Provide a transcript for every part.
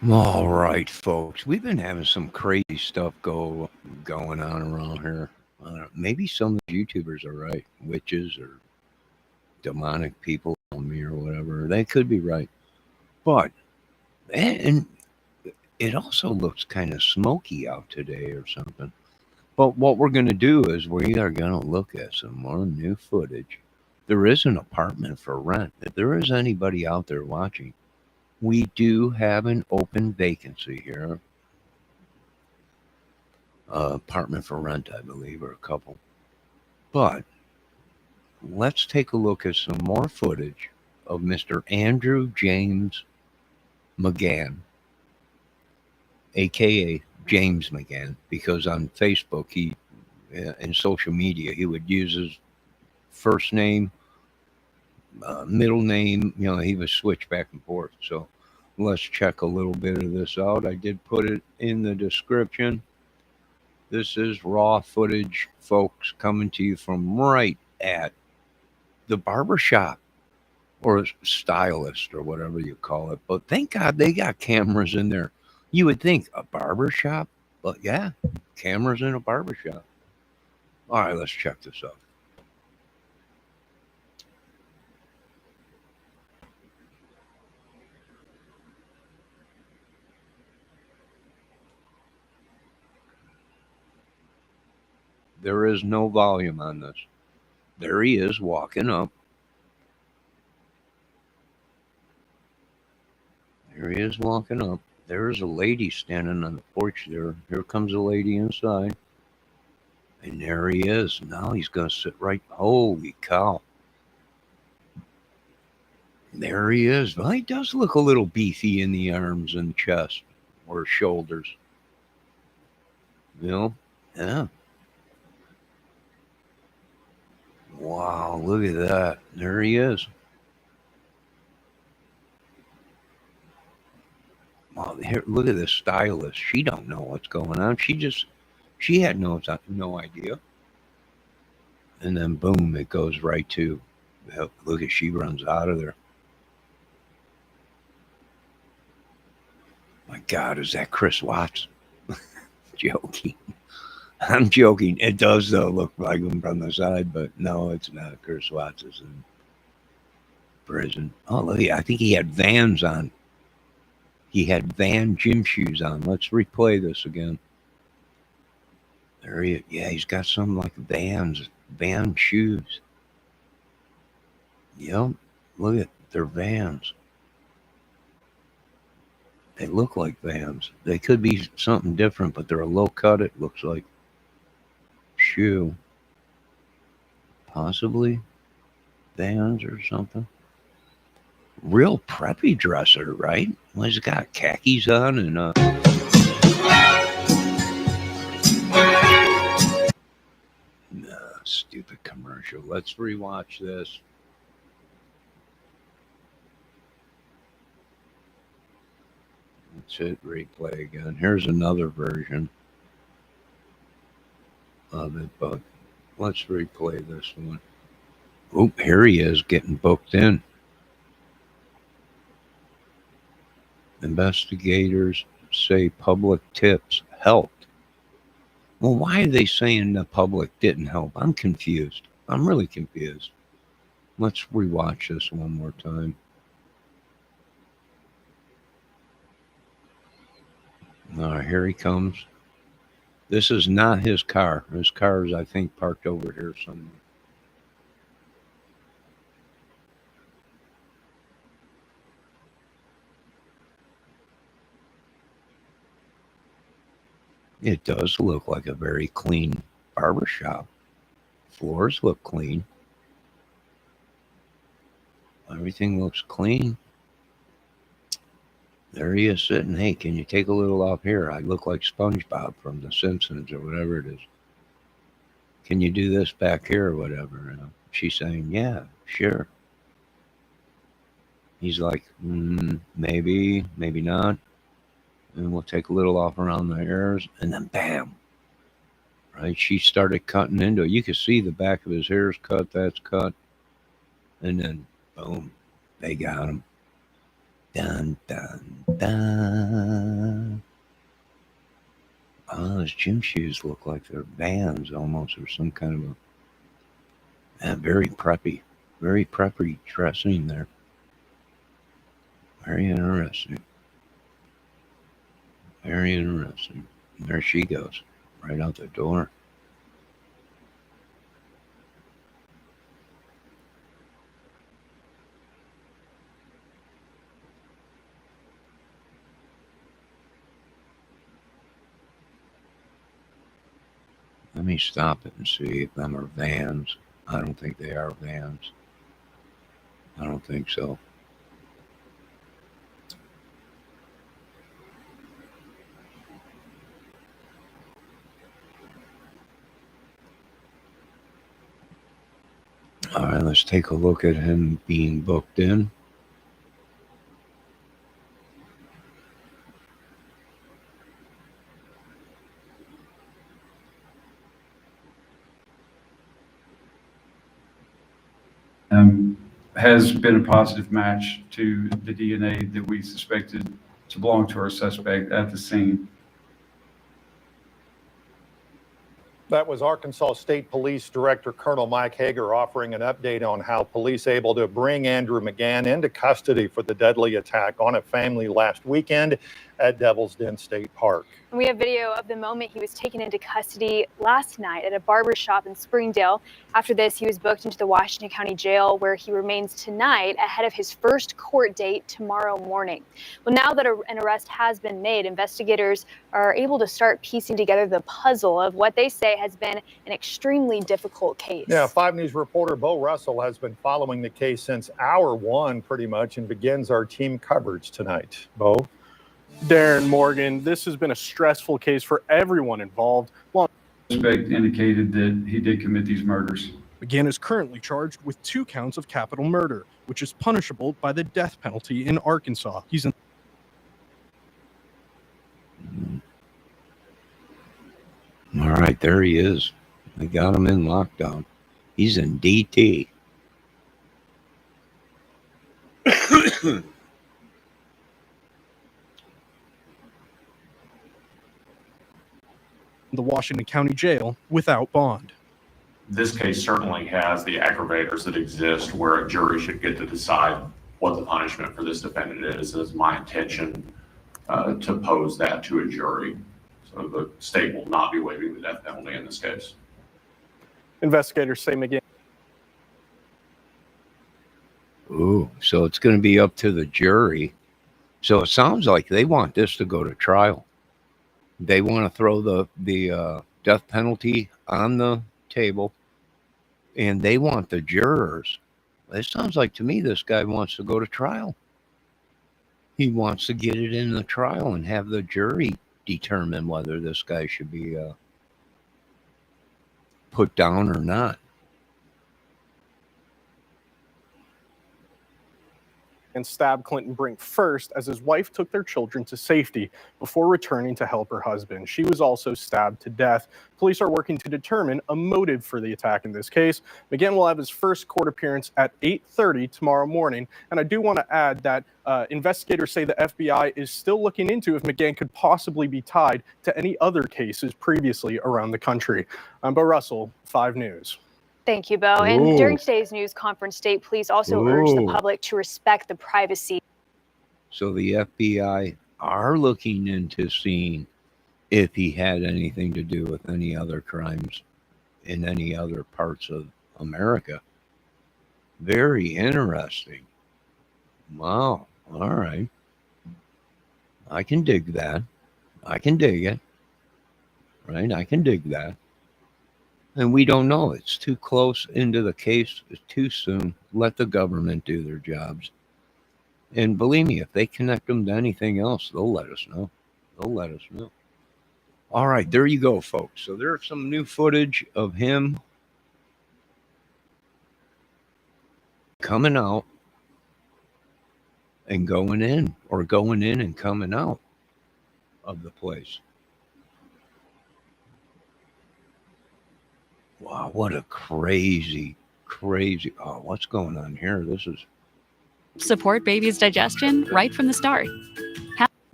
All right, folks. We've been having some crazy stuff going on around here. Maybe some of the YouTubers are right, witches or demonic people on me or whatever. They could be right, but and it also looks kind of smoky out today or something. But what we're going to do is we are going to look at some more new footage. There is an apartment for rent. If there is anybody out there watching, we do have an open vacancy here, apartment for rent, I believe, or a couple. But let's take a look at some more footage of Mr. Andrew James Mcgann, aka James Mcgann, because on Facebook and social media he would use his first name, middle name. He would switch back and forth. So let's check a little bit of this out. I did put it in the description. This is raw footage, folks, coming to you from right at the barber shop or stylist or whatever you call it. But thank God they got cameras in there. You would think a barber shop, but yeah, cameras in a barber shop. All right, let's check this out. There is no volume on this. There he is walking up. There he is walking up. There is a lady standing on the porch there. Here comes a lady inside. And there he is. Now he's going to sit right. Holy cow. There he is. Well, he does look a little beefy in the arms and chest or shoulders. You know? Yeah. Wow, look at that. There he is. Wow, here, look at this stylist. She don't know what's going on. She had no idea. And then boom, it goes right to, look at, she runs out of there. My God, is that Chris Watts? Joking. I'm joking. It does though look like him from the side, but no, it's not. Chris Watts is in prison. Oh, look, I think he had Vans on. He had Van gym shoes on. Let's replay this again. There he, yeah, he's got some like Van shoes. Yep, look at, they're Vans. They look like Vans. They could be something different, but they're a low cut. It looks like shoe, possibly Vans or something. Real preppy dresser, right? Well, he's got khakis on and stupid commercial. Let's rewatch this. Let's hit replay again. Here's another version of it, but let's replay this one. Oop, here he is getting booked in. Investigators say public tips helped. Well, why are they saying the public didn't help? I'm confused. I'm really confused. Let's rewatch this one more time. All right, here he comes. This is not his car. His car is, I think, parked over here somewhere. It does look like a very clean barber shop. Floors look clean. Everything looks clean. There he is sitting. Hey, can you take a little off here? I look like SpongeBob from The Simpsons or whatever it is. Can you do this back here or whatever? She's saying, yeah, sure. He's like, maybe, maybe not. And we'll take a little off around the ears. And then bam. Right? She started cutting into it. You can see the back of his hair's cut. That's cut. And then boom, they got him. Dun, dun, dun. Oh, those gym shoes look like they're Vans almost, or some kind of very preppy dressing there. Very interesting. Very interesting. There she goes, right out the door. Let me stop it and see if them are Vans. I don't think they are Vans. I don't think so. All right, let's take a look at him being booked in. Has been a positive match to the DNA that we suspected to belong to our suspect at the scene. That was Arkansas State Police Director Colonel Mike Hager offering an update on how police able to bring Andrew Mcgann into custody for the deadly attack on a family last weekend at Devil's Den State Park. We have video of the moment he was taken into custody last night at a barber shop in Springdale. After this, he was booked into the Washington County Jail, where he remains tonight ahead of his first court date tomorrow morning. Well, now that an arrest has been made, investigators are able to start piecing together the puzzle of what they say has been an extremely difficult case. Yeah, 5 News reporter Bo Russell has been following the case since hour one pretty much and begins our team coverage tonight. Bo? Darren Morgan, this has been a stressful case for everyone involved. Suspect indicated that he did commit these murders. Mcgann is currently charged with 2 counts of capital murder, which is punishable by the death penalty in Arkansas. He's in. All right, there he is. They got him in lockdown. He's in DT. The Washington County Jail without bond. This case certainly has the aggravators that exist where a jury should get to decide what the punishment for this defendant is. It's my intention to pose that to a jury. So the state will not be waiving the death penalty in this case. Investigators say Mcgann. Ooh, so it's going to be up to the jury. So it sounds like they want this to go to trial. They want to throw the death penalty on the table, and they want the jurors. It sounds like to me this guy wants to go to trial. He wants to get it in the trial and have the jury determine whether this guy should be put down or not. And stabbed Clinton Brink first as his wife took their children to safety before returning to help her husband. She was also stabbed to death. Police are working to determine a motive for the attack in this case. Mcgann will have his first court appearance at 8:30 tomorrow morning. And I do want to add that investigators say the FBI is still looking into if Mcgann could possibly be tied to any other cases previously around the country. I'm Bo Russell, 5 News. Thank you, Bo. And during today's news conference, state police also urged the public to respect the privacy. So the FBI are looking into seeing if he had anything to do with any other crimes in any other parts of America. Very interesting. Wow. All right. I can dig that. I can dig it. Right? I can dig that. And we don't know. It's too close into the case. It's too soon. Let the government do their jobs. And believe me, if they connect them to anything else, they'll let us know. They'll let us know. All right, there you go, folks. So there's some new footage of him coming out and going in, or going in and coming out of the place. Wow, what a crazy. Oh, what's going on here? This is Support baby's digestion right from the start.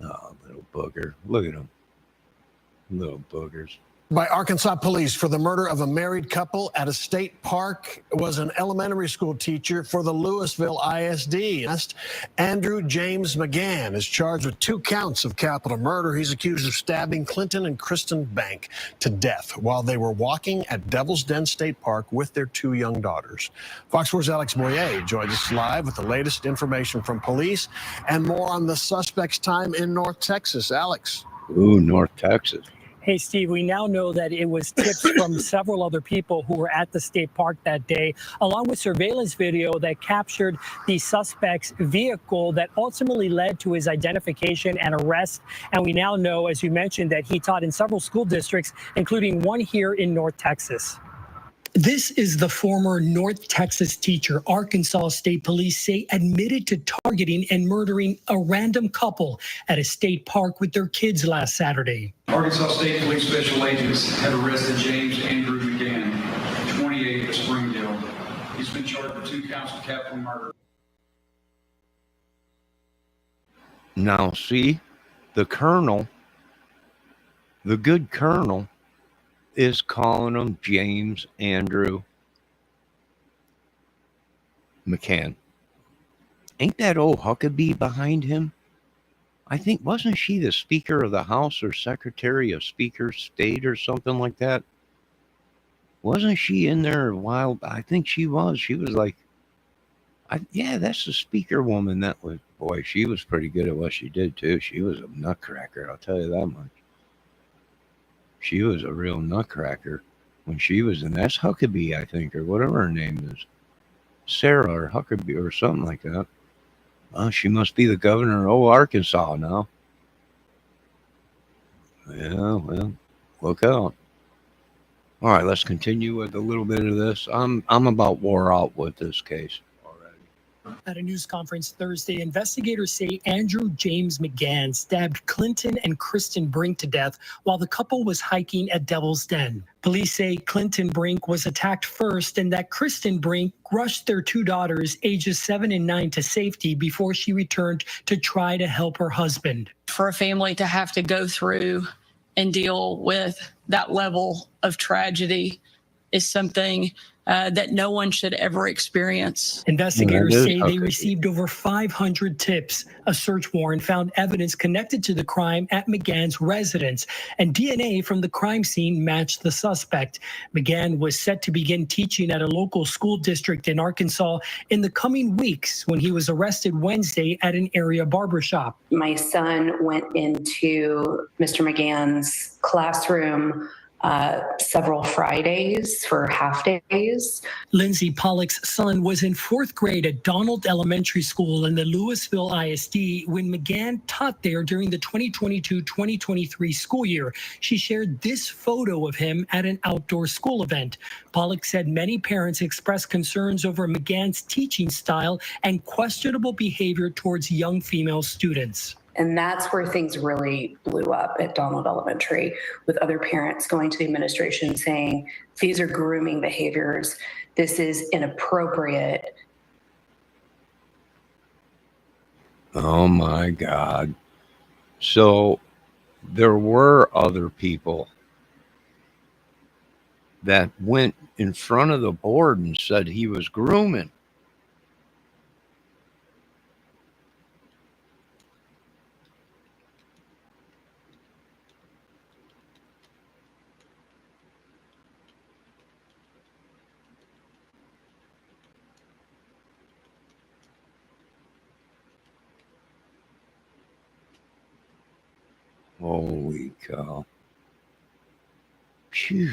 Oh, little booger. Look at him. Little boogers. By Arkansas police for the murder of a married couple at a state park was an elementary school teacher for the Louisville ISD. Andrew James Mcgann is charged with 2 counts of capital murder. He's accused of stabbing Clinton and Kristen Bank to death while they were walking at Devil's Den State Park with their 2 young daughters. Fox 4's Alex Boyer joins us live with the latest information from police and more on the suspect's time in North Texas. Alex. Ooh, North Texas. Hey, Steve, we now know that it was tips from several other people who were at the state park that day, along with surveillance video that captured the suspect's vehicle that ultimately led to his identification and arrest. And we now know, as you mentioned, that he taught in several school districts, including one here in North Texas. This is the former North Texas teacher Arkansas State Police say admitted to targeting and murdering a random couple at a state park with their kids last Saturday. Arkansas State Police Special Agents have arrested James Andrew Mcgann, 28 of Springdale. He's been charged with 2 counts of capital murder. Now, see, the colonel, the good colonel, is calling him James Andrew Mcgann. Ain't that old Huckabee behind him? I think, wasn't she the Speaker of the House or Secretary of Speaker State or something like that? Wasn't she in there a while? I think she was. She was like, yeah, that's the Speaker woman. That was, boy, she was pretty good at what she did too. She was a nutcracker, I'll tell you that much. She was a real nutcracker when she was in. That's Huckabee, I think, or whatever her name is. Sarah or Huckabee or something like that. She must be the governor of Arkansas now. Yeah, well, look out. All right, let's continue with a little bit of this. I'm about wore out with this case. At a news conference Thursday, investigators say Andrew James Mcgann stabbed Clinton and Kristen Brink to death while the couple was hiking at Devil's Den. Police say Clinton Brink was attacked first and that Kristen Brink rushed their 2 daughters, ages 7 and 9, to safety before she returned to try to help her husband. For a family to have to go through and deal with that level of tragedy is something that no one should ever experience. Investigators say they received over 500 tips. A search warrant found evidence connected to the crime at Mcgann's residence, and DNA from the crime scene matched the suspect. Mcgann was set to begin teaching at a local school district in Arkansas in the coming weeks when he was arrested Wednesday at an area barbershop. My son went into Mr. Mcgann's classroom several Fridays for half days. Lindsay Pollock's son was in 4th grade at Donald Elementary School in the Louisville ISD when Mcgann taught there during the 2022-2023 school year. She shared this photo of him at an outdoor school event. Pollock said many parents expressed concerns over Mcgann's teaching style and questionable behavior towards young female students. And that's where things really blew up at Donald Elementary, with other parents going to the administration saying, these are grooming behaviors. This is inappropriate. Oh my God. So there were other people that went in front of the board and said he was grooming. Holy cow. Phew.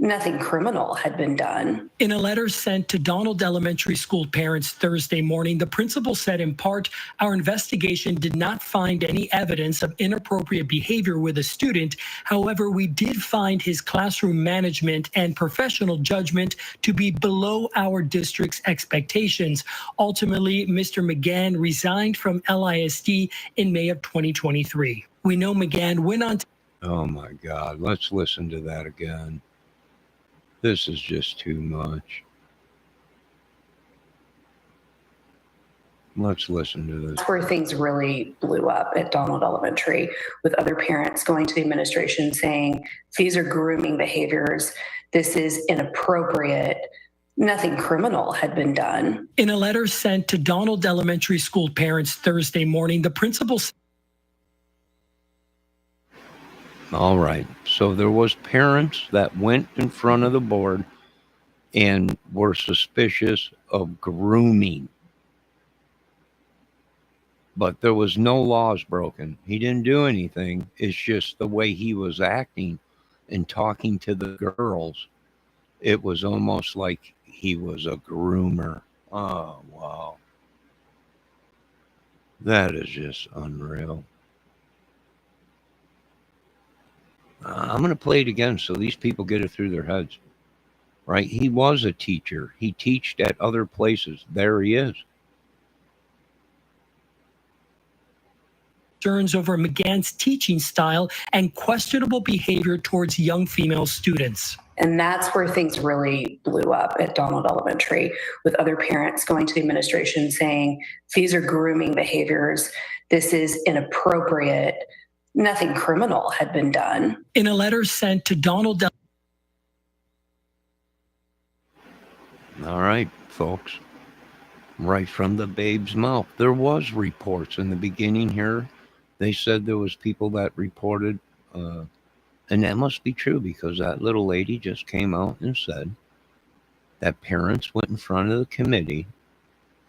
Nothing criminal had been done. In a letter sent to Donald Elementary School parents Thursday morning, the principal said in part, our investigation did not find any evidence of inappropriate behavior with a student. However, we did find his classroom management and professional judgment to be below our district's expectations. Ultimately, Mr. Mcgann resigned from LISD in May of 2023. We know Mcgann went on to... Oh my God, let's listen to that again. This is just too much. Let's listen to this. That's where things really blew up at Donald Elementary, with other parents going to the administration saying, these are grooming behaviors. This is inappropriate. Nothing criminal had been done. In a letter sent to Donald Elementary School parents Thursday morning, the principal. All right. So there was parents that went in front of the board and were suspicious of grooming. But there was no laws broken. He didn't do anything. It's just the way he was acting and talking to the girls. It was almost like he was a groomer. Oh, wow. That is just unreal. I'm going to play it again so these people get it through their heads. Right? He was a teacher. He taught at other places. There he is. Concerns over Mcgann's teaching style and questionable behavior towards young female students. And that's where things really blew up at Donald Elementary, with other parents going to the administration saying, these are grooming behaviors. This is inappropriate. Nothing criminal had been done. In a letter sent to Donald. All right, folks. Right from the babe's mouth. There was reports in the beginning here. They said there was people that reported, and that must be true because that little lady just came out and said that parents went in front of the committee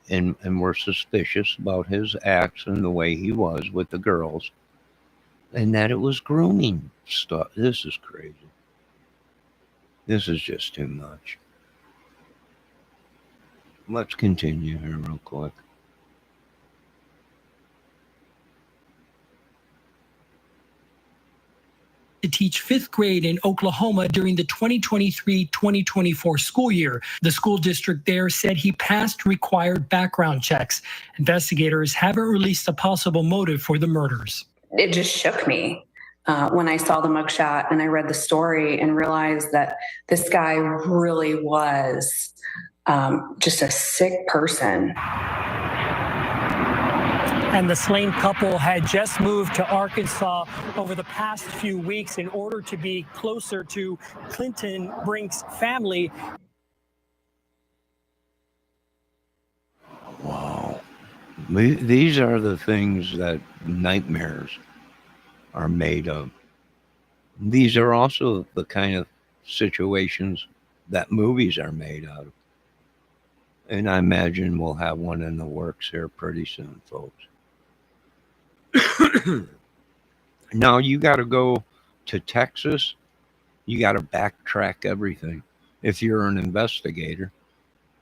and were suspicious about his acts and the way he was with the girls, and that it was grooming stuff. This is crazy. This is just too much. Let's continue here real quick. To teach fifth grade in Oklahoma during the 2023-2024 school year. The school district there said he passed required background checks. Investigators haven't released a possible motive for the murders. It just shook me when I saw the mugshot and I read the story and realized that this guy really was just a sick person. And the slain couple had just moved to Arkansas over the past few weeks in order to be closer to Clinton Brink's family. Wow. These are the things that nightmares are made of. These are also the kind of situations that movies are made out of. And I imagine we'll have one in the works here pretty soon, folks. Now you got to go to Texas. You got to backtrack everything. If you're an investigator,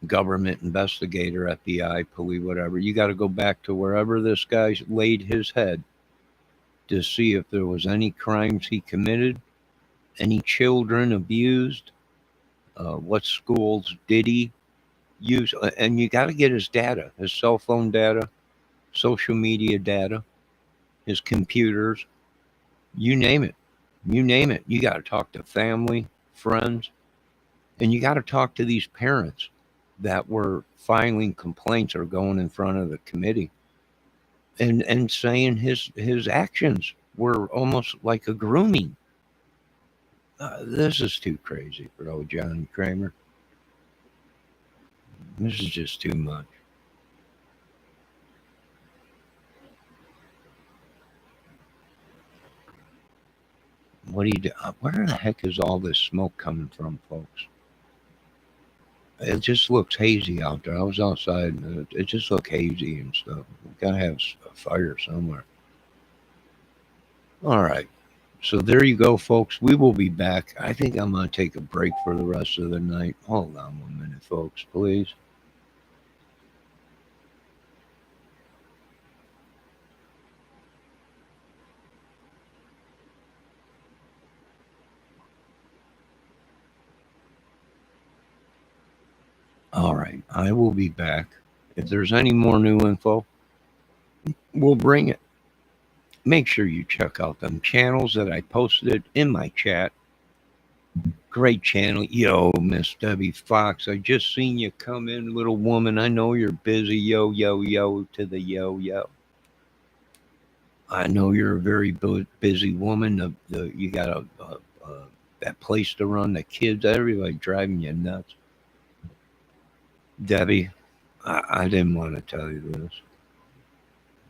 government investigator, FBI, police, whatever, you got to go back to wherever this guy laid his head to see if there was any crimes he committed, any children abused, what schools did he use, and you got to get his data, his cell phone data, social media data, his computers, you name it. You name it. You got to talk to family, friends, and you got to talk to these parents that were filing complaints or going in front of the committee and saying his actions were almost like a grooming. This is too crazy for old John Kramer. This is just too much. What do you do? Where the heck is all this smoke coming from, folks? It just looks hazy out there. I was outside. It just looked hazy and stuff. We gotta have a fire somewhere. All right. So there you go, folks. We will be back. I think I'm gonna take a break for the rest of the night. Hold on 1 minute, folks, please. All right, I will be back. If there's any more new info, we'll bring it. Make sure you check out them channels that I posted in my chat. Great channel. Yo, Miss Debbie Fox, I just seen you come in, little woman. I know you're busy. Yo, yo, yo to the yo, yo. I know you're a very busy woman. You got that place to run, the kids, everybody driving you nuts. Debbie, I didn't want to tell you this.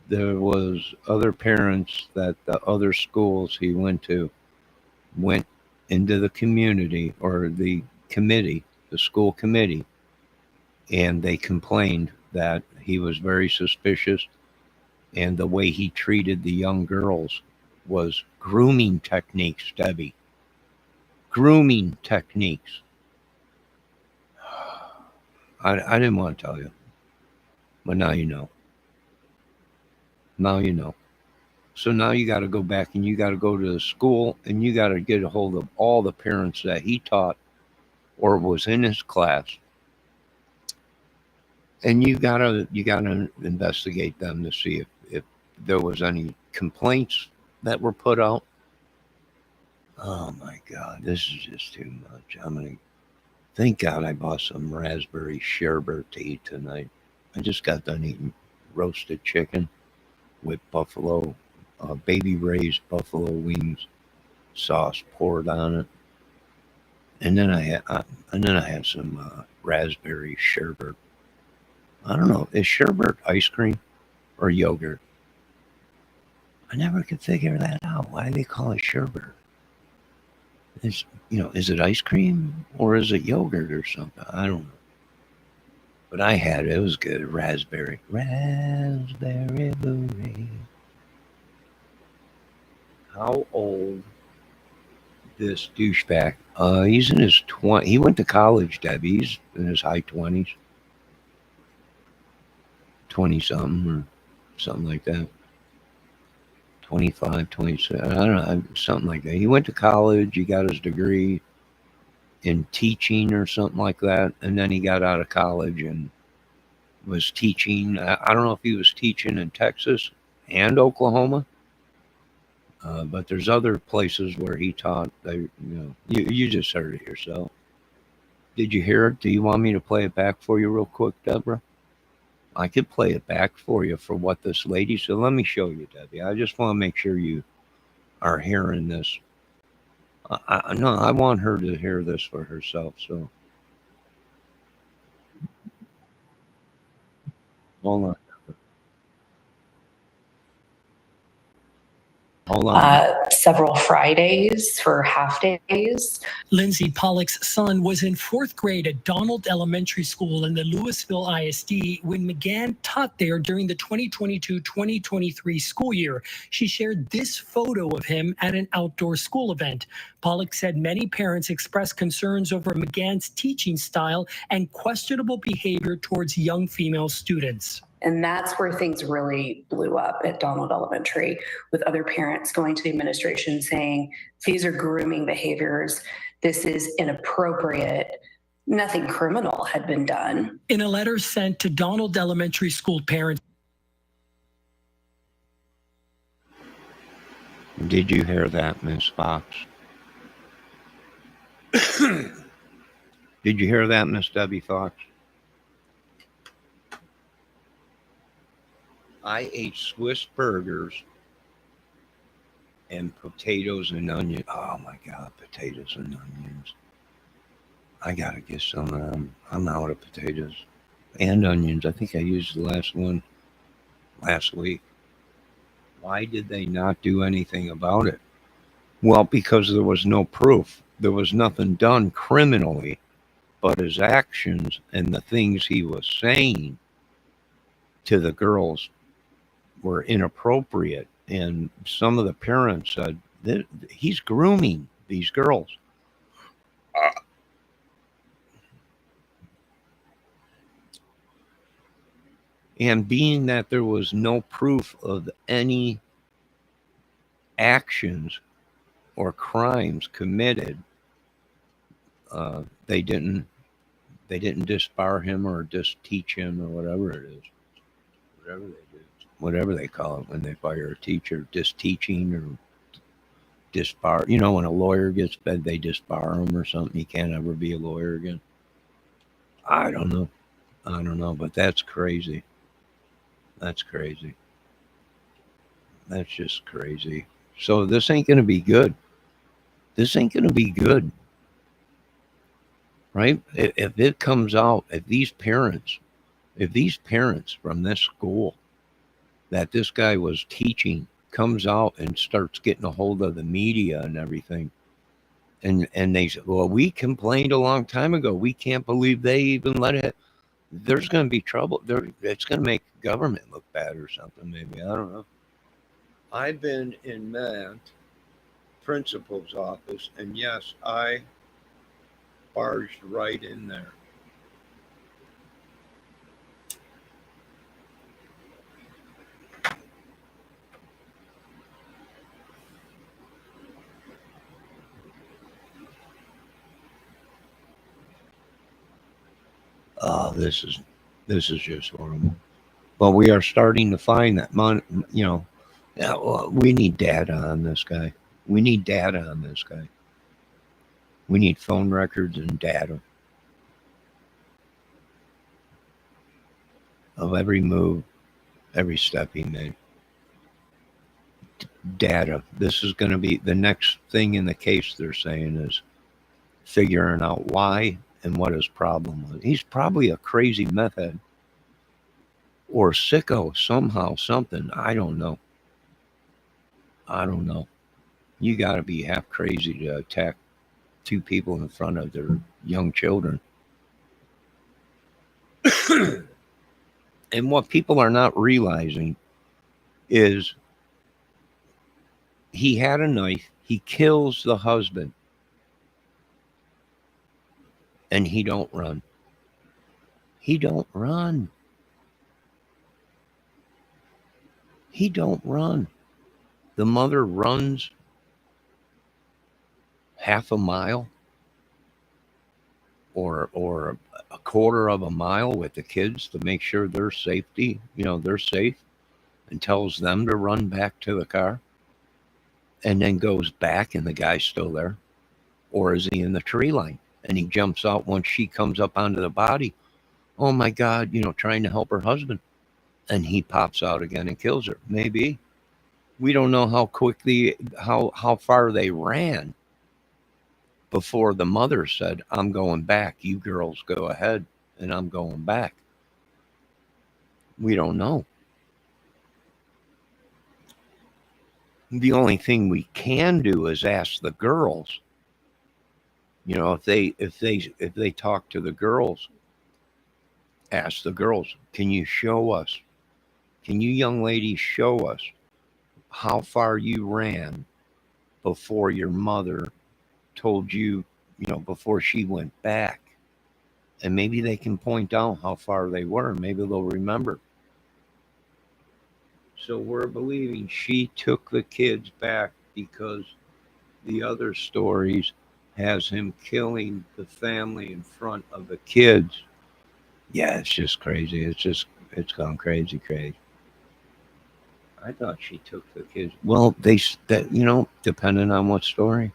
There was other parents that the other schools he went to went into the community or the committee, the school committee, and they complained that he was very suspicious and the way he treated the young girls was grooming techniques, Debbie. Grooming techniques. I didn't want to tell you, but now you know. Now you know. So now you got to go back and you got to go to the school and you got to get a hold of all the parents that he taught or was in his class. And you got to investigate them to see if there was any complaints that were put out. Oh my God, this is just too much. Thank God I bought some raspberry sherbet to eat tonight. I just got done eating roasted chicken with buffalo, baby raised buffalo wings, sauce poured on it, and then I had some raspberry sherbet. I don't know, is sherbet ice cream or yogurt? I never could figure that out. Why do they call it sherbet? Is it ice cream or is it yogurt or something? I don't know. But I had it. It was good. Raspberry beret. How old this douchebag? He's in his 20s. He went to college, Debbie. He's in his high 20s. 20-something or something like that. 25, 26. I don't know. Something like that. He went to college. He got his degree in teaching or something like that. And then he got out of college and was teaching. I don't know if he was teaching in Texas and Oklahoma. But there's other places where he taught. You just heard it yourself. Did you hear it? Do you want me to play it back for you real quick, Deborah? I could play it back for you for what this lady said. Let me show you, Debbie. I just want to make sure you are hearing this. No, I want her to hear this for herself. So hold on. Hold on. Several Fridays for half days. Lindsay Pollock's son was in fourth grade at Donald Elementary School in the Louisville ISD when Mcgann taught there during the 2022-2023 school year. She shared this photo of him at an outdoor school event. Pollock said many parents expressed concerns over Mcgann's teaching style and questionable behavior towards young female students. And that's where things really blew up at Donald Elementary, with other parents going to the administration saying, these are grooming behaviors. This is inappropriate. Nothing criminal had been done. In a letter sent to Donald Elementary School parents. Did you hear that, Miss Fox? Did you hear that, Miss Debbie Fox? I ate Swiss burgers and potatoes and onions. Oh my God, potatoes and onions. I gotta get some of them. I'm out of potatoes and onions. I think I used the last one last week. Why did they not do anything about it? Well, because there was no proof. There was nothing done criminally, but his actions and the things he was saying to the girls were inappropriate, and some of the parents said that he's grooming these girls. And being that there was no proof of any actions or crimes committed, they didn't disbar him or just teach him or whatever it is, whatever they do. Whatever they call it when they fire a teacher, just teaching or disbar. You know, when a lawyer gets bad, they disbar him or something. He can't ever be a lawyer again. I don't know. But that's crazy. That's crazy. That's just crazy. So this ain't going to be good. This ain't going to be good. Right? If it comes out, if these parents from this school that this guy was teaching comes out and starts getting a hold of the media and everything, and they said, well, we complained a long time ago. We can't believe they even let it. There's going to be trouble. It's going to make government look bad or something, maybe. I don't know. I've been in that principal's office, and yes, I barged right in there. Oh, this is just horrible. But we are starting to find that we need data on this guy. We need data on this guy. We need phone records and data of every move, every step he made. Data. This is going to be the next thing in the case, they're saying, is figuring out why and what his problem was. He's probably a crazy meth head or sicko somehow, something. I don't know. You got to be half crazy to attack two people in front of their young children. And what people are not realizing is he had a knife. He kills the husband. And he don't run. He don't run. He don't run. The mother runs half a mile or a quarter of a mile with the kids to make sure they're safe, and tells them to run back to the car, and then goes back and the guy's still there. Or is he in the tree line and he jumps out once she comes up onto the body? Oh my God, trying to help her husband. And he pops out again and kills her. Maybe. We don't know how quickly, how far they ran before the mother said, I'm going back. You girls go ahead and I'm going back. We don't know. The only thing we can do is ask the girls. If they talk to the girls, ask the girls, can you show us? Can you young ladies show us how far you ran before your mother told you, before she went back? And maybe they can point out how far they were. Maybe they'll remember. So we're believing she took the kids back because the other stories has him killing the family in front of the kids. Yeah, it's just crazy. It's gone crazy. I thought she took the kids. Well, depending on what story,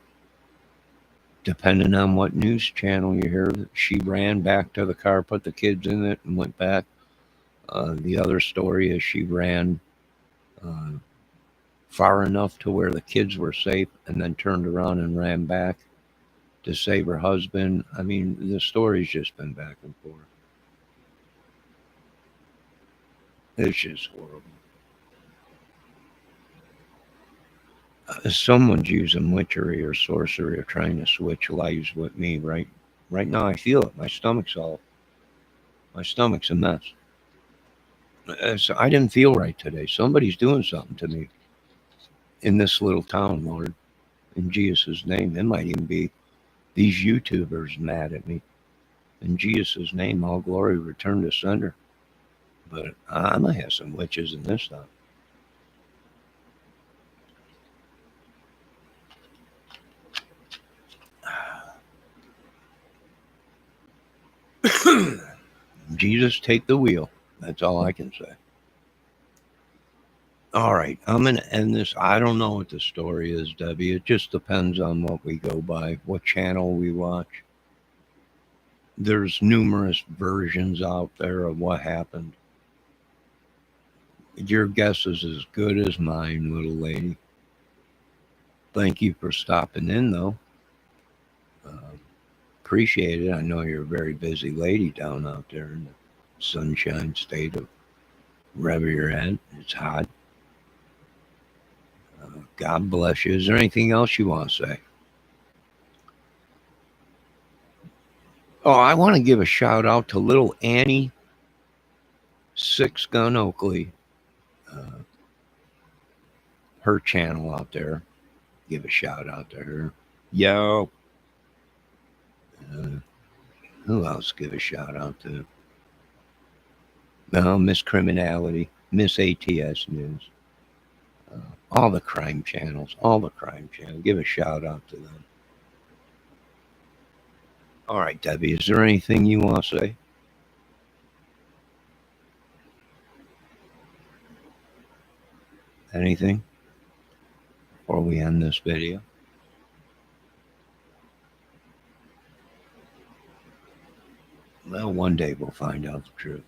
depending on what news channel you hear, she ran back to the car, put the kids in it, and went back. The other story is she ran far enough to where the kids were safe and then turned around and ran back to save her husband. I mean, the story's just been back and forth. It's just horrible. Someone's using witchery or sorcery or trying to switch lives with me right now. I feel it. My stomach's a mess. So I didn't feel right today. Somebody's doing something to me in this little town, Lord, in Jesus' name. It might even be these YouTubers mad at me. In Jesus' name, all glory return to sender. But I might have some witches in this stuff. Jesus, take the wheel. That's all I can say. All right, I'm going to end this. I don't know what the story is, Debbie. It just depends on what we go by, what channel we watch. There's numerous versions out there of what happened. Your guess is as good as mine, little lady. Thank you for stopping in, though. Appreciate it. I know you're a very busy lady down out there in the sunshine state of wherever you're at. It's hot. God bless you. Is there anything else you want to say? Oh, I want to give a shout out to little Annie Six Gun Oakley. Her channel out there. Give a shout out to her. Yo. Who else give a shout out to? Miss Criminality, Miss ATS News. All the crime channels. Give a shout out to them. All right, Debbie, is there anything you want to say? Anything before we end this video? Well, one day we'll find out the truth.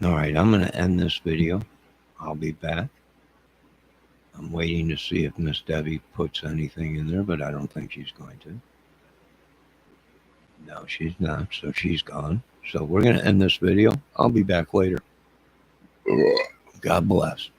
All right, I'm going to end this video. I'll be back. I'm waiting to see if Miss Debbie puts anything in there, but I don't think she's going to. No, she's not, so she's gone. So we're going to end this video. I'll be back later. God bless.